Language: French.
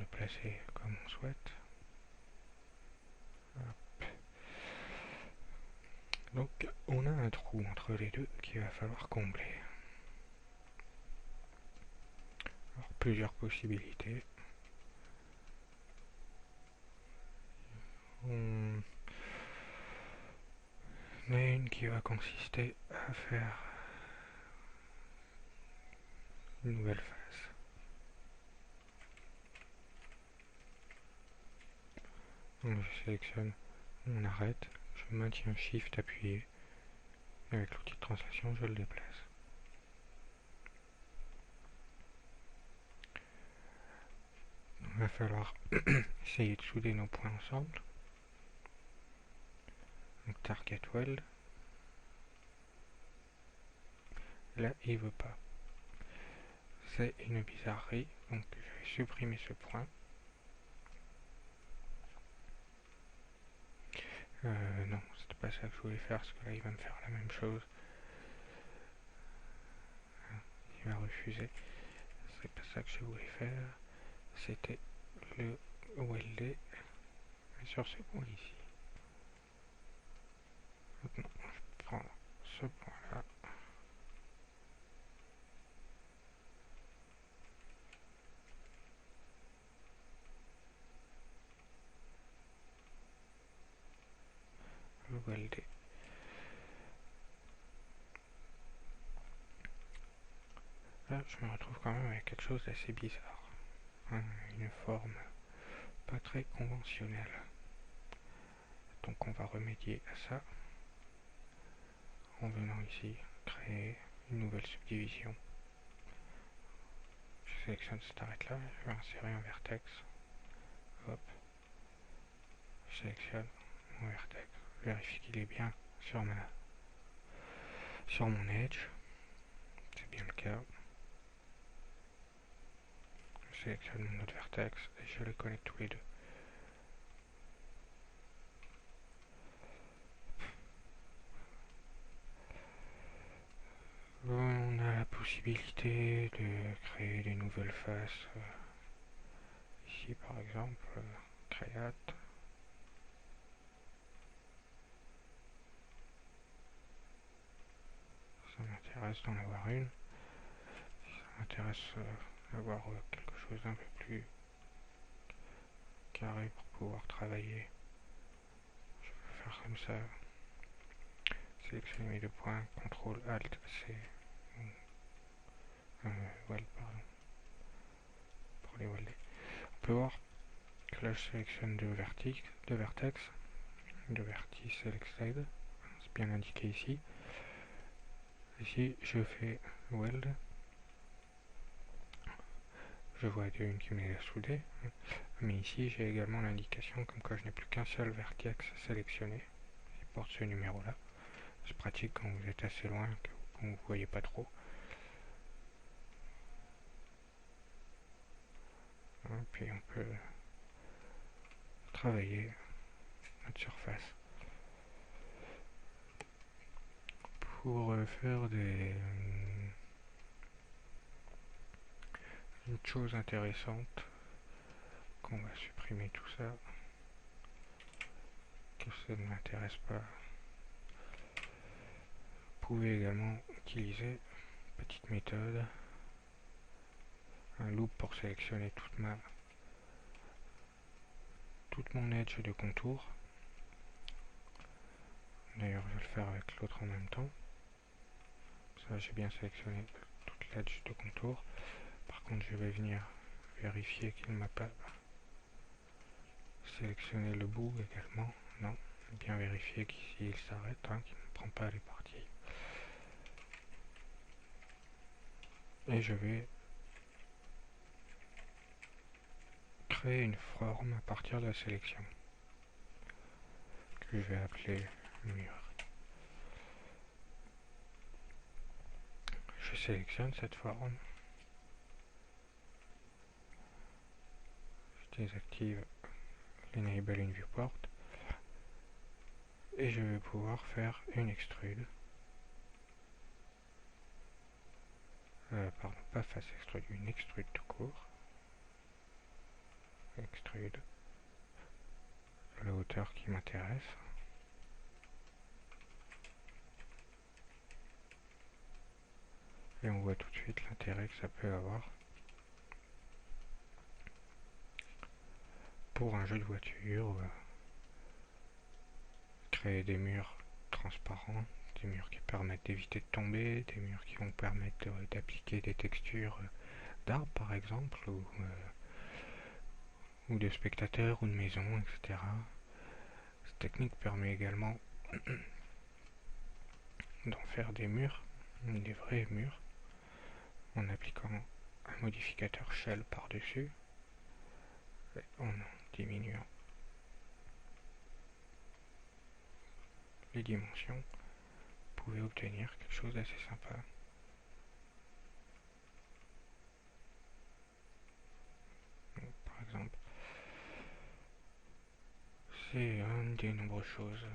est placé comme on souhaite. Hop. Donc on a un trou entre les deux qu'il va falloir combler. Alors plusieurs possibilités. On a une qui va consister à faire une nouvelle face. Donc je sélectionne mon arrête, je maintiens Shift appuyé, et avec l'outil de translation je le déplace. Il va falloir essayer de souder nos points ensemble. Donc Target Weld. Là il veut pas. C'est une bizarrerie, donc je vais supprimer ce point. Non, c'était pas ça que je voulais faire, parce que là il va me faire la même chose. Il va refuser. C'est pas ça que je voulais faire. C'était le welder sur ce point ici. Maintenant, je prends ce point là. Le welder. Là, je me retrouve quand même avec quelque chose d'assez bizarre. Une forme pas très conventionnelle. Donc on va remédier à ça en venant ici créer une nouvelle subdivision. Je sélectionne cette arête là, je vais insérer un vertex. Hop. Je sélectionne mon vertex. Je vérifie qu'il est bien sur mon edge. C'est bien le cas. Je sélectionne mon autre vertex et je les connecte tous les deux. On a la possibilité de créer des nouvelles faces. Ici par exemple, create. Ça m'intéresse d'en avoir une. Ça m'intéresse d'avoir quelque chose d'un peu plus carré pour pouvoir travailler. Je vais faire comme ça. Sélectionner mes deux points, CTRL ALT C. Weld, pardon. Pour les welder. On peut voir que là je sélectionne deux vertex, deux vertices selected. C'est bien indiqué ici. Ici je fais weld. Je vois une qui m'est soudée. Mais ici j'ai également l'indication comme quoi je n'ai plus qu'un seul vertex sélectionné. Il porte ce numéro là. C'est pratique quand vous êtes assez loin, que vous ne voyez pas trop. Puis on peut travailler notre surface. Pour faire une chose intéressante, qu'on va supprimer tout ça, que ça ne m'intéresse pas. Vous pouvez également utiliser une petite méthode, un loop pour sélectionner toute mon edge de contour. D'ailleurs je vais le faire avec l'autre en même temps. Ça j'ai bien sélectionné toute l'edge de contour. Par contre je vais venir vérifier qu'il ne m'a pas sélectionné le bout également. Non, bien vérifier qu'ici il s'arrête, qu'il ne prend pas les parties. Et je vais créer une forme à partir de la sélection que je vais appeler mur. Je sélectionne cette forme, je désactive l'Enable in Viewport et je vais pouvoir faire une extrude. Pardon, pas face extrude, une extrude tout court. extrude la hauteur qui m'intéresse. Et on voit tout de suite l'intérêt que ça peut avoir pour un jeu de voiture. Créer des murs transparents, des murs qui permettent d'éviter de tomber, des murs qui vont permettre d'appliquer des textures d'arbres par exemple, ou de spectateurs ou de maisons, etc. Cette technique permet également d'en faire des murs, des vrais murs, en appliquant un modificateur shell par-dessus, en diminuant les dimensions, vous pouvez obtenir quelque chose d'assez sympa. Donc, par exemple, c'est une des nombreuses choses